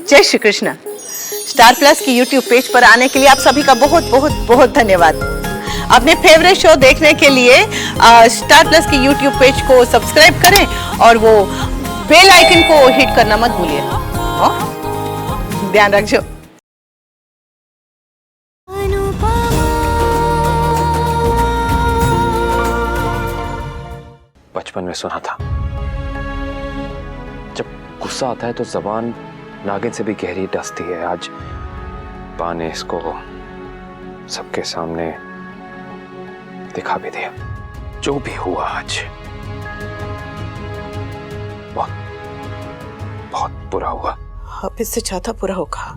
जय Shri Krishna. Star plus की YouTube page पर आने के लिए आप सभी का बहुत बहुत बहुत धन्यवाद। अपने फेवरेट शो देखने के लिए स्टार प्लस की यूट्यूब पेज को सब्सक्राइब करें और वो बेल आइकन को हिट करना मत भूलिए। ध्यान रखिए। बचपन में सुना था, जब गुस्सा आता है तो जबान नागिन से भी गहरी डसती है। आज बा ने इसको सबके सामने दिखा भी दिया। जो भी हुआ आज बहुत बुरा हुआ। अब इससे ज्यादा बुरा होगा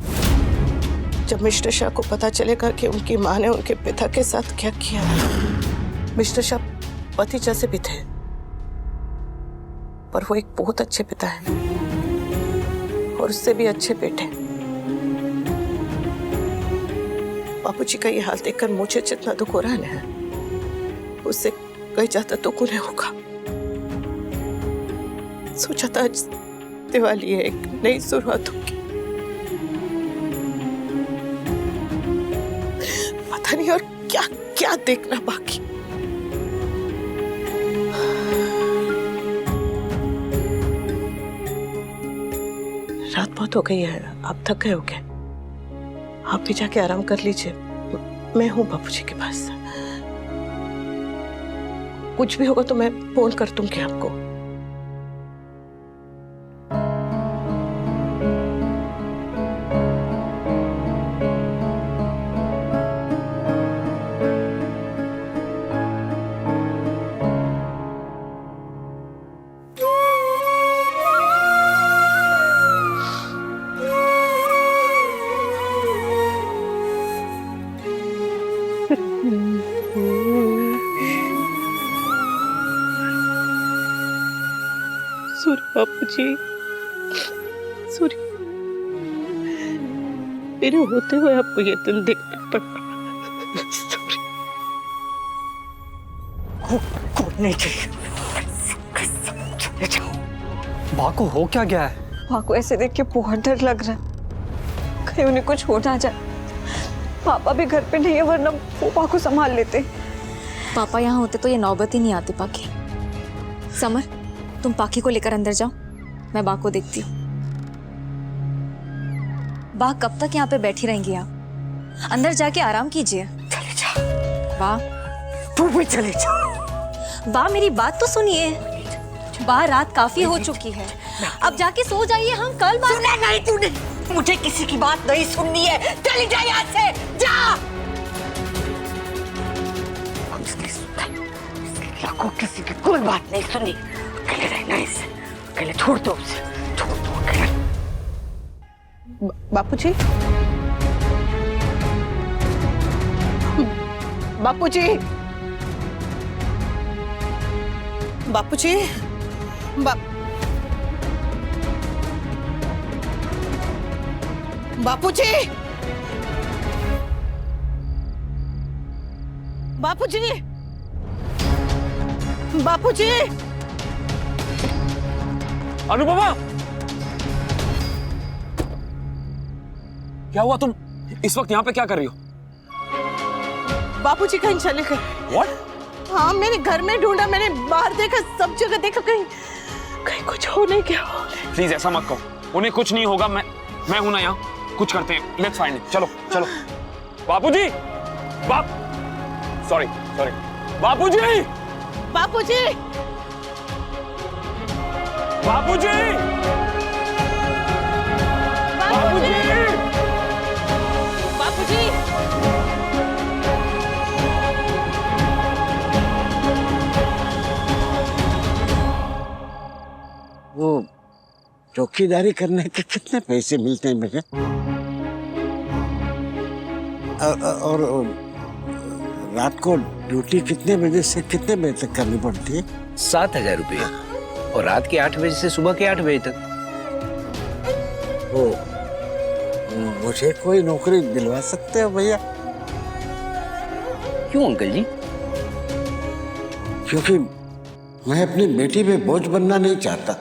जब मिस्टर शाह को पता चलेगा कि उनकी माँ ने उनके पिता के साथ क्या किया। मिस्टर शाह पति जैसे भी थे, पर वो एक बहुत अच्छे पिता है और उससे भी अच्छे बेटे। बापूजी का ये हाल देखकर मुझे जितना दुख हो रहा है, उससे कहीं ज्यादा दुख उन्हें होगा। सोचा था आज दिवाली है, एक नई शुरुआत होगी। पता नहीं और क्या क्या देखना बाकी। रात बहुत हो गई है, आप थक गए होंगे। आप भी जाके आराम कर लीजिए। मैं हूँ बापूजी के पास। कुछ भी होगा तो मैं फोन कर दूंगी आपको। सूर्य बापूजी, सूर्य, मेरे होते हुए आपको ये दिन देखना पड़ा। कौन नहीं चाहिए। माँ को हो क्या गया है? माँ को ऐसे देख के बहुत डर लग रहा है, कहीं उन्हें कुछ हो ना जाए। पापा भी घर पे नहीं है, वरना वो माँ को संभाल लेते। पापा यहाँ होते तो ये नौबत ही नहीं आती। पाकी, समर, तुम पाकी को लेकर अंदर जाओ, मैं बा को देखती हूँ। बा कब तक यहाँ पे बैठी रहेंगी आप? अंदर जाके आराम कीजिए। चले जा। बा, तू भी चले जा। बा मेरी बात तो सुनिए। बा, रात काफी हो चुकी है, अब जाके सो जाइए। हम कल बात। सुना नहीं तूने? मुझे किसी की बात नहीं सुननी है। चली जा यहाँ से, जा। को किसी की कोई बात नहीं सुनी। अकेले रहना इसे, अकेले छोड़ दो उसे, छोड़ दो अकेले। बापूजी, बापूजी, बापूजी, बापूजी, बापूजी, बापूजी। अनुपमा, क्या हुआ? तुम इस वक्त यहाँ पे क्या कर रही हो? बापूजी कहीं चले गए। What? हाँ, मैंने घर में ढूंढा, मैंने बाहर देखा, सब जगह देखा, कहीं कहीं कुछ हो नहीं गया। प्लीज ऐसा मत कहो, उन्हें कुछ नहीं होगा। मैं हूं ना यहाँ, कुछ करते हैं। Let's find it. चलो चलो। बापूजी, सॉरी बापूजी, बापूजी, बापूजी, बापूजी, बापूजी। वो चौकीदारी करने के कितने पैसे मिलते हैं मुझे? और रात को ड्यूटी कितने बजे से कितने बजे तक करनी पड़ती है? 7,000 रुपये और रात के 8 बजे से सुबह के 8 बजे तक। वो मुझे कोई नौकरी दिलवा सकते हो भैया? क्यों अंकल जी? क्योंकि मैं अपनी बेटी पे बोझ बनना नहीं चाहता।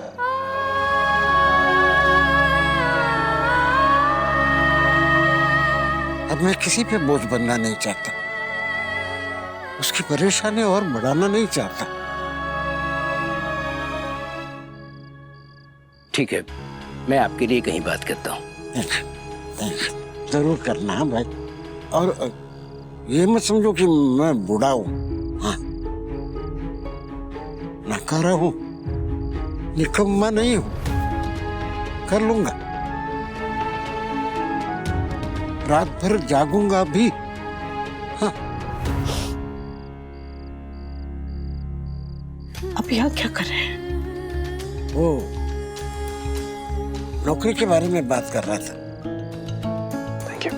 अब मैं किसी पे बोझ बनना नहीं चाहता, उसकी परेशानी और बढ़ाना नहीं चाहता। ठीक है, मैं आपके लिए कहीं बात करता हूँ। जरूर करना है भाई। और ये मत समझो कि मैं बूढ़ा हूँ, हाँ, नकारा हूँ, निकम्मा नहीं हूँ, कर लूंगा। रात भर जागूंगा भी, हाँ। अब यहाँ क्या कर रहे हैं? वो नौकरी के बारे में बात कर रहा था। Thank you.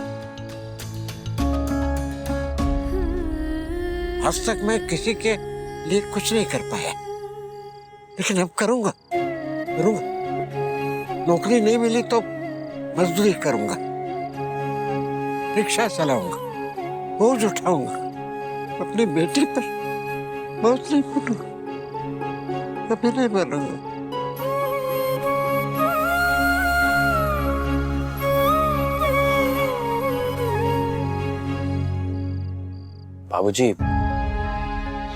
आज तक मैं किसी के लिए कुछ नहीं कर पाया, लेकिन अब करूंगा। नौकरी नहीं मिली तो मजदूरी करूंगा, रिक्शा चलाऊंगा, बोझ उठाऊंगा, अपनी बेटी पर बोझ नहीं फूटूंगा, कभी नहीं बनूंगा। बाबूजी,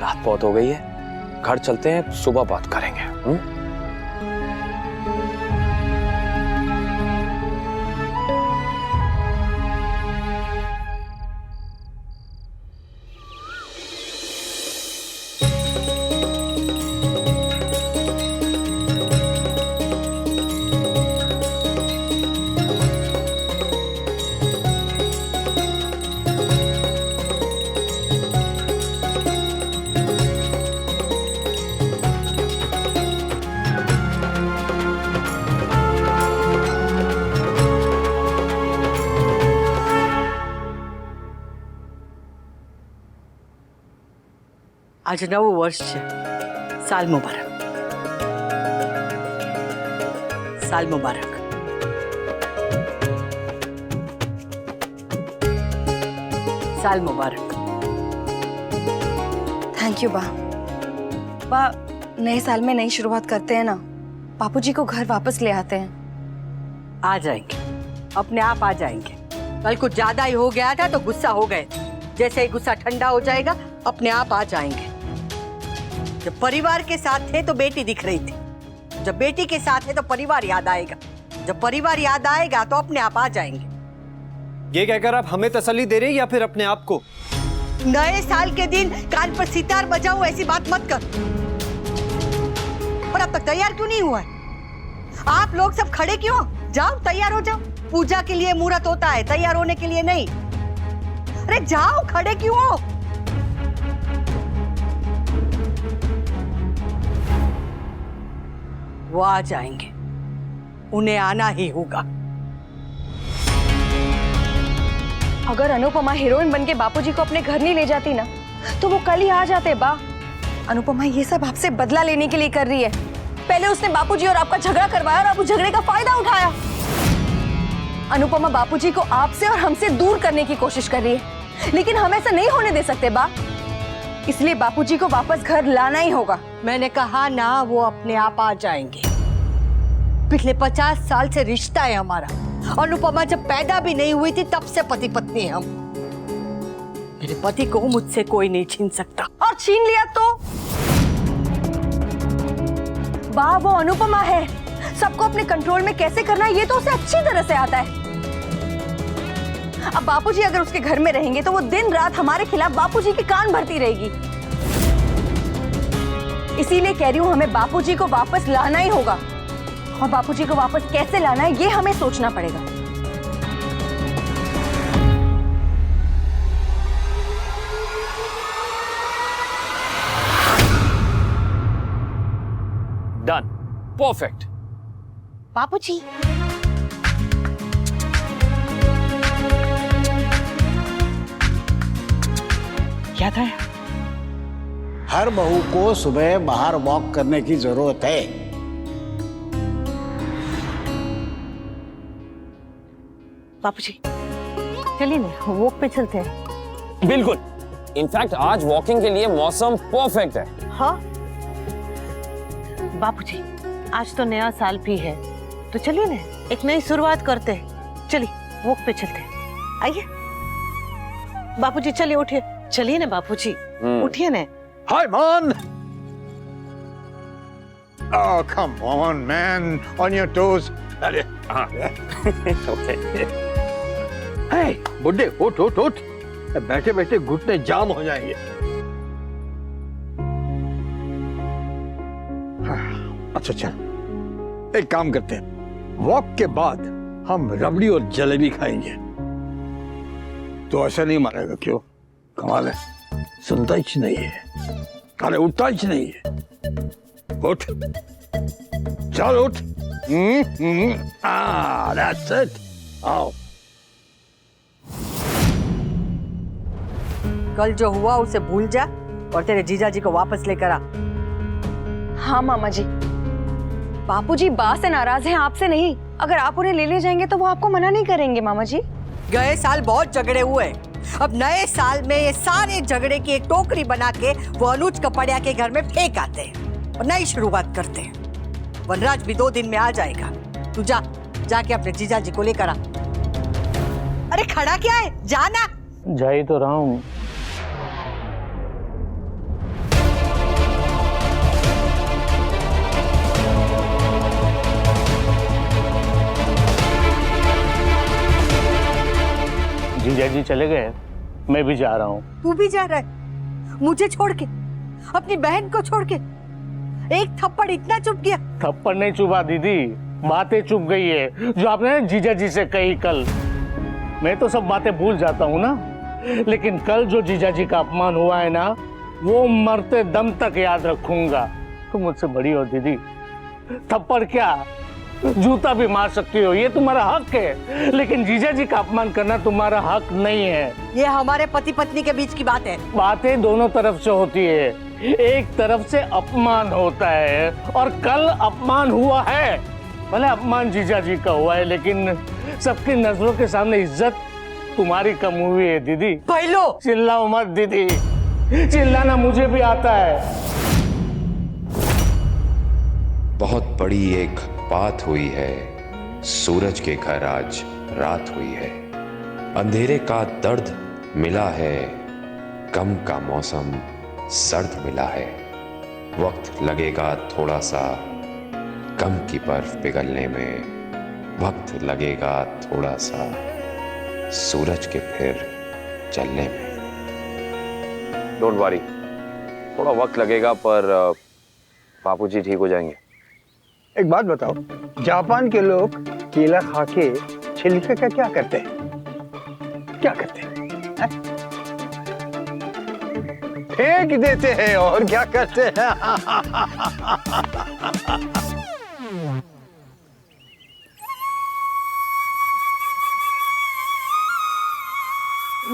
रात बहुत हो गई है, घर चलते हैं, सुबह बात करेंगे। आज नवं वर्ष છે. साल मुबारक. साल मुबारक. साल मुबारक. थैंक यू बा। नए साल में नई शुरुआत करते हैं ना, बापूजी को घर वापस ले आते हैं। आ जाएंगे, अपने आप आ जाएंगे. कल कुछ ज्यादा ही हो गया था तो गुस्सा हो गए. जैसे ही गुस्सा ठंडा हो जाएगा अपने आप आ जाएंगे. जब परिवार के साथ थे तो बेटी दिख रही थी, जब बेटी के साथ है तो परिवार याद आएगा, जब परिवार याद आएगा तो अपने आप आ जाएंगे. ये कहकर आप हमें तसल्ली दे रहे हैं या फिर अपने आप को? नए साल के दिन कान पर सितार बजाओ ऐसी बात मत कर. और अब तक तैयार क्यों नहीं हुआ है? आप लोग सब खड़े क्यों? जाओ तैयार हो जाओ. पूजा के लिए मुहूर्त होता है, तैयार होने के लिए नहीं. अरे जाओ, खड़े क्यों हो? वो आ जाएंगे, उन्हें आना ही होगा. अगर अनुपमा हीरोइन बनके बापूजी को अपने घर नहीं ले जाती ना, तो वो कल ही आ जाते बा. अनुपमा ये सब आपसे बदला लेने के लिए कर रही है. पहले उसने बापूजी और आपका झगड़ा करवाया और आप उस झगड़े का फायदा उठाया. अनुपमा बापूजी को आपसे और हमसे दूर करने की कोशिश कर रही है, लेकिन हम ऐसा नहीं होने दे सकते बा. इसलिए बापूजी को वापस घर लाना ही होगा. मैंने कहा ना, वो अपने आप आ जाएंगे. पिछले 50 साल से रिश्ता है हमारा. अनुपमा जब पैदा भी नहीं हुई थी तब से पति पत्नी हम. मेरे पति को मुझसे कोई नहीं छीन सकता. और छीन लिया तो बा, वो अनुपमा है. सबको अपने कंट्रोल में कैसे करना है ये तो उसे अच्छी तरह से आता है. अब बापूजी अगर उसके घर में रहेंगे तो वो दिन रात हमारे खिलाफ बापूजी के कान भरती रहेगी. इसीलिए कह रही हूं, हमें बापूजी को वापस लाना ही होगा. और बापूजी को वापस कैसे लाना है ये हमें सोचना पड़ेगा. Done, perfect. बापूजी, क्या था? हर बहू को सुबह बाहर वॉक करने की जरूरत है. बापूजी चलिए ना, वॉक पे चलते हैं. बिल्कुल. इनफैक्ट आज वॉकिंग के लिए मौसम परफेक्ट है. हाँ बापूजी, आज तो नया साल भी है, तो चलिए ना एक नई शुरुआत करते हैं. चलिए वॉक पे चलते हैं. आइए. बापूजी चलिए उठिए, चलिए ना बापूजी, उठिए ना। Hi, man. Oh, come on, man. On your toes. अरे हाँ। Hey, बुड्ढे उठ उठ उठ। बैठे बैठे घुटने जाम हो जाएंगे। अच्छा अच्छा, एक काम करते हैं, वॉक के बाद हम रबड़ी और जलेबी खाएंगे। तो ऐसा नहीं मारेगा क्यों? कमाल है, सुनता ही नहीं है, अरे उठता ही नहीं है। उठ, चल उठ। That's it. आओ। कल जो हुआ उसे भूल जा और तेरे जीजा जी को वापस लेकर आ। हाँ मामा जी, बापूजी बा से नाराज हैं, आपसे नहीं। अगर आप उन्हें ले जाएंगे तो वो आपको मना नहीं करेंगे मामा जी। गए साल बहुत झगड़े हुए, अब नए साल में ये सारे झगड़े की एक टोकरी बना के वो अनुज कपड़िया के घर में फेंक आते हैं और नई शुरुआत करते हैं। वनराज भी 2 दिन में आ जाएगा। तू जा, जाके अपने जीजा जी को लेकर आ। अरे खड़ा क्या है, जाना। जा ही तो रहा हूँ। जीजा जी चले गए, मैं भी जा रहा हूँ। तू भी जा रहा है? मुझे छोड़ के, अपनी बहन को छोड़ के? एक थप्पड़ इतना चुप किया? थप्पड़ नहीं चुपा दीदी, बातें चुप गई है जो आपने जीजा जी से कही कल। मैं तो सब बातें भूल जाता हूँ ना, लेकिन कल जो जीजा जी का अपमान हुआ है ना, वो मरते दम तक याद रखूंगा। तुम मुझसे बड़ी हो दीदी, थप्पड़ क्या जूता भी मार सकती हो, ये तुम्हारा हक है, लेकिन जीजा जी का अपमान करना तुम्हारा हक नहीं है। ये हमारे पति पत्नी के बीच की बात है। बातें दोनों तरफ से होती है, एक तरफ से अपमान होता है और कल अपमान हुआ है। भले अपमान जीजा जी का हुआ है, लेकिन सबकी नजरों के सामने इज्जत तुम्हारी कम हुई है दीदी। पहलो चिल्लाओ मत दीदी, चिल्लाना मुझे भी आता है। बहुत बड़ी एक बात हुई है, सूरज के घर आज रात हुई है। अंधेरे का दर्द मिला है, गम का मौसम सर्द मिला है। वक्त लगेगा थोड़ा सा गम की बर्फ पिघलने में, वक्त लगेगा थोड़ा सा सूरज के फिर चलने में। डोंट वरी, थोड़ा वक्त लगेगा पर बापूजी ठीक हो जाएंगे। एक बात बताओ, जापान के लोग केला खा के छिलके का क्या करते हैं? क्या करते हैं? फेंक देते हैं और क्या करते हैं?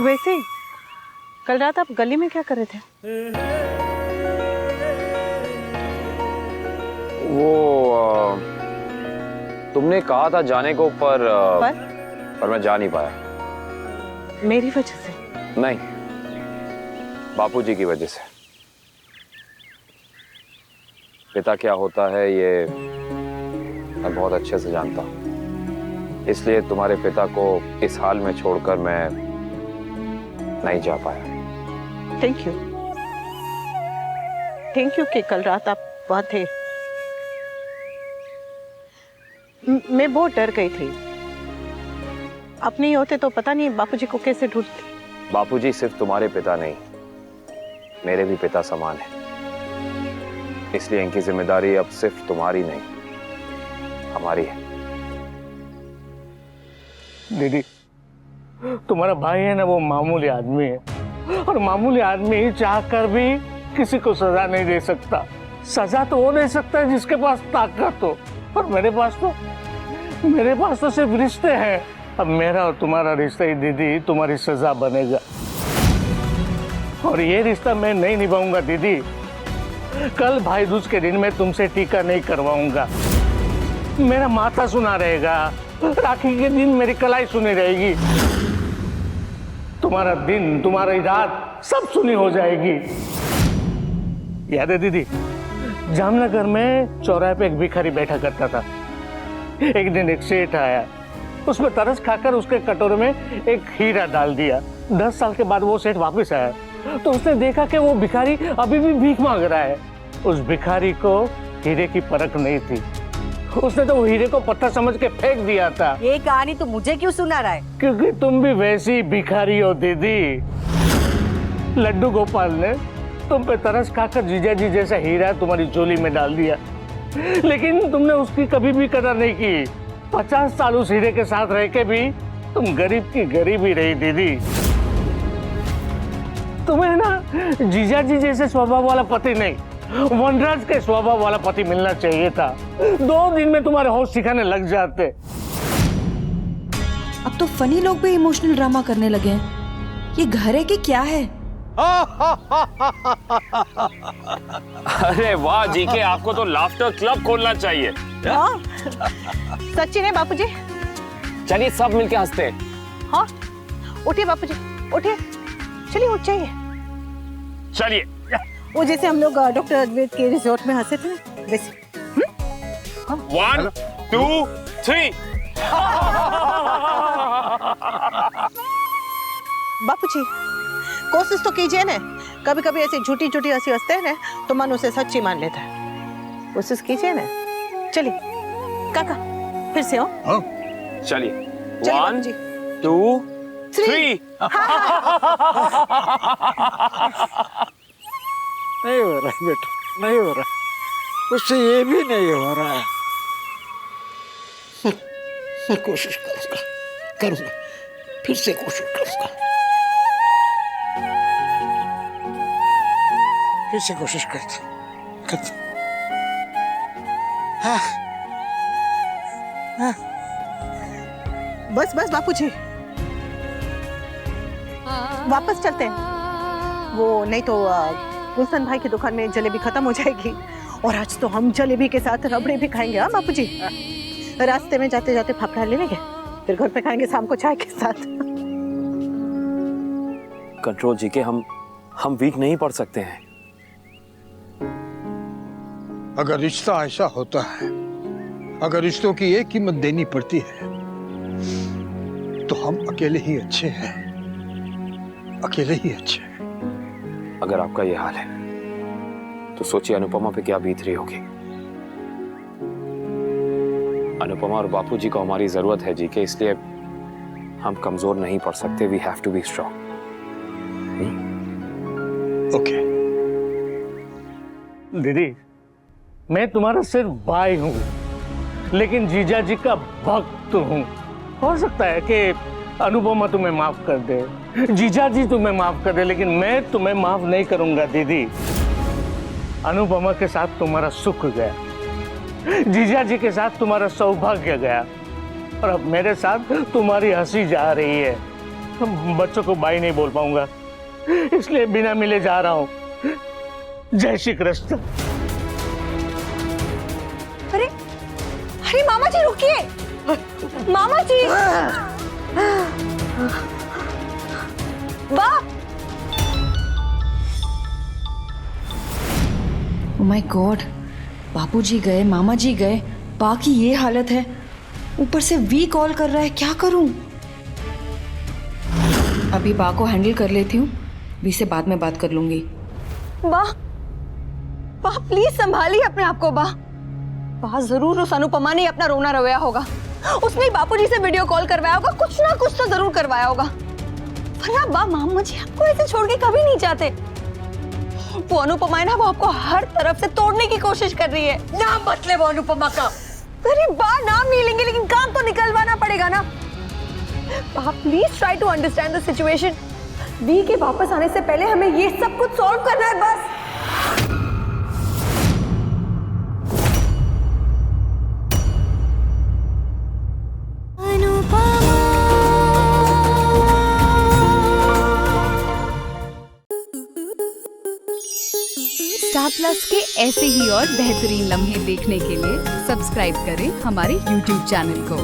वैसे कल रात आप गली में क्या कर रहे थे? वो तुमने कहा था जाने को, पर मैं जा नहीं पाया। मेरी वजह से? नहीं, बापूजी की वजह से। पिता क्या होता है ये मैं बहुत अच्छे से जानता हूँ, इसलिए तुम्हारे पिता को इस हाल में छोड़कर मैं नहीं जा पाया। थैंक यू कि कल रात आप वहां थे। मैं बहुत डर गई थी, आप नहीं होते तो पता नहीं बापूजी को कैसे ढूंढती। बापूजी सिर्फ तुम्हारे पिता नहीं, मेरे भी पिता समान है, इसलिए इनकी जिम्मेदारी अब सिर्फ तुम्हारी नहीं, हमारी है। दीदी, तुम्हारा भाई है ना, वो मामूली आदमी है, और मामूली आदमी चाहकर भी किसी को सजा नहीं दे सकता। सजा तो वो दे सकता है जिसके पास ताकत हो, और मेरे पास तो सिर्फ रिश्ते हैं। अब मेरा और तुम्हारा रिश्ता ही दीदी तुम्हारी सजा बनेगा, और ये रिश्ता मैं नहीं निभाऊंगा दीदी। कल भाई दूज के दिन में तुमसे टीका नहीं करवाऊंगा, मेरा माथा सुना रहेगा, राखी के दिन मेरी कलाई सुनी रहेगी, तुम्हारा दिन तुम्हारी रात सब सुनी हो जाएगी। याद है दीदी, जामनगर में चौराहे पे एक भिखारी बैठा करता था। एक दिन एक सेठ आया, उसमें तरस खाकर उसके कटोरे में एक हीरा डाल दिया। 10 साल के बाद वो सेठ वापस आया तो उसने देखा कि वो भिखारी अभी भी भीख मांग रहा है। उस भिखारी को हीरे की परख नहीं थी, उसने तो वो हीरे को पत्थर समझ के फेंक दिया था। ये कहानी तो मुझे क्यों सुना रहा है? क्योंकि तुम भी वैसी भिखारी हो दीदी। लड्डू गोपाल ने तुम पे तरस खाकर जीजा जी जैसा हीरा तुम्हारी झोली में डाल दिया, लेकिन तुमने उसकी कभी भी कदर नहीं की। 50 साल उस हीरे के साथ रह के भी तुम गरीब की गरीब ही रही दीदी। तुम्हें ना जीजा जी जैसे स्वभाव वाला पति नहीं, वनराज के स्वभाव वाला पति मिलना चाहिए था। 2 दिन में तुम्हारे होश सिखाने लग जाते। अब तो फनी लोग भी इमोशनल ड्रामा करने लगे हैं। ये घर है कि क्या है? अरे वाह जीके, आपको तो लाफ्टर क्लब खोलना चाहिए। हाँ, सच्ची है बापूजी। चलिए सब मिलके हंसते हैं। हाँ, उठिए बापूजी, उठिए, चलिए उठ जाइए। चलिए। वो जैसे हम लोग डॉक्टर अद्वैत के रिजॉर्ट में हंसे थे वैसे। 1 2 3। बापूजी, कोशिश तो कीजिए ना। कभी कभी ऐसी झूठी झूठी हंसी हंसते हैं ना तो मन उसे सच्ची मान लेता है। कोशिश कीजिए ना। चलिए काका, फिर से हो। चलिए। चलिए 1 बापूजी। 2 3। नहीं हो रहा बेटा, नहीं हो रहा, उससे ये भी नहीं हो रहा है। मैं कोशिश करूंगा, फिर से कोशिश करूंगा, फिर से कोशिश करता। बस बस बापूजी, वापस चलते हैं। वो नहीं तो गुलशन भाई की दुकान में जलेबी खत्म हो जाएगी, और आज तो हम जलेबी के साथ रबड़ी भी खाएंगे। हाँ बापूजी, रास्ते में जाते जाते फाफड़ा ले लेंगे, फिर घर पे खाएंगे शाम को चाय के साथ। कंट्रोल जीके, हम वीक नहीं पड़ सकते हैं। अगर रिश्ता ऐसा होता है, अगर रिश्तों की एक कीमत देनी पड़ती है, तो हम अकेले ही अच्छे हैं, अकेले ही अच्छे हैं। अगर आपका ये हाल है तो सोचिए अनुपमा पे क्या बीत रही होगी। अनुपमा और बापूजी को हमारी जरूरत है जीके, इसलिए हम कमजोर नहीं पड़ सकते। We have to be strong. Okay दीदी, मैं तुम्हारा सिर्फ भाई हूँ, लेकिन जीजा जी का भक्त हूँ। हो सकता है कि अनुपमा तुम्हें माफ कर दे, जीजा जी तुम्हें माफ कर दे, लेकिन मैं तुम्हें माफ नहीं करूंगा दीदी। अनुपमा के साथ तुम्हारा सुख गया, जीजा जी के साथ तुम्हारा सौभाग्य गया, और अब मेरे साथ तुम्हारी हंसी जा रही है। बच्चों को बाई नहीं बोल पाऊंगा, इसलिए बिना मिले जा रहा हूं। जय श्री कृष्ण। अरे अरे मामा जी रुकिए, मामा जी। वाह, ओह माय गॉड, बापूजी गए, मामा जी गए, बा की ये हालत है, ऊपर से वी कॉल कर रहा है। क्या करूं? अभी बा को हैंडल कर लेती हूँ, वी से बाद में बात कर लूंगी। बा प्लीज संभालिए अपने आप को। बा जरूर उस अनुपमा ने अपना रोना रवाया होगा, उसने बापूजी से वीडियो कॉल करवाया होगा, कुछ ना कुछ तो जरूर करवाया होगा। वरना बा मामा जी आपको ऐसे छोड़ के कभी नहीं जाते। वो अनुपमा है ना, वो आपको हर तरफ से तोड़ने की कोशिश कर रही है। नाम बतले वो अनुपमा का। अरे बा नाम नहीं लेंगे, लेकिन काम तो निकलवाना पड़ेगा ना। बा please try to understand the situation. वी के वापस आने से पहले हमें ये सब कुछ सॉल्व करना है बस। स्टार प्लस के ऐसे ही और बेहतरीन लम्हे देखने के लिए सब्सक्राइब करें हमारे YouTube चैनल को।